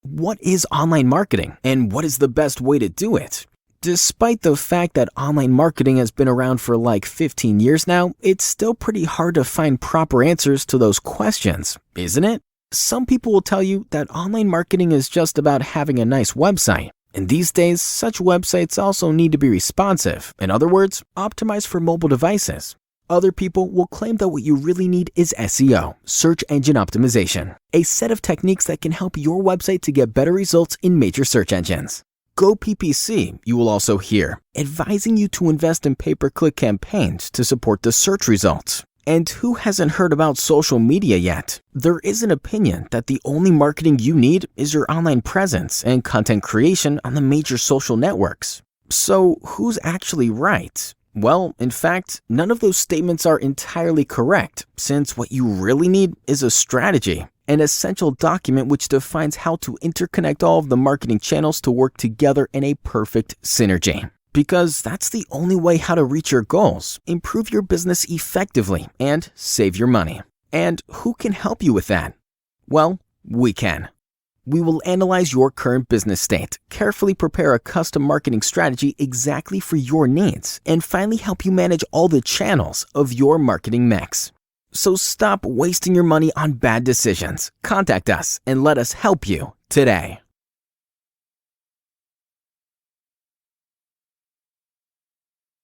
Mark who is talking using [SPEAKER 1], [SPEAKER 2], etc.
[SPEAKER 1] what is online marketing and what is the best way to do it? Despite the fact that online marketing has been around for like 15 years now, it's still pretty hard to find proper answers to those questions, isn't it? Some people will tell you that online marketing is just about having a nice website. And these days, such websites also need to be responsive. In other words, optimized for mobile devices. Other people will claim that what you really need is SEO, search engine optimization, a set of techniques that can help your website to get better results in major search engines. Go PPC, you will also hear, advising you to invest in pay-per-click campaigns to support the search results. And who hasn't heard about social media yet? There is an opinion that the only marketing you need is your online presence and content creation on the major social networks. So who's actually right? Well, in fact, none of those statements are entirely correct, since what you really need is a strategy, an essential document which defines how to interconnect all of the marketing channels to work together in a perfect synergy. Because that's the only way how to reach your goals, improve your business effectively, and save your money. And who can help you with that? Well, we can. We will analyze your current business state, carefully prepare a custom marketing strategy exactly for your needs, and finally help you manage all the channels of your marketing mix. So stop wasting your money on bad decisions. Contact us and let us help you today.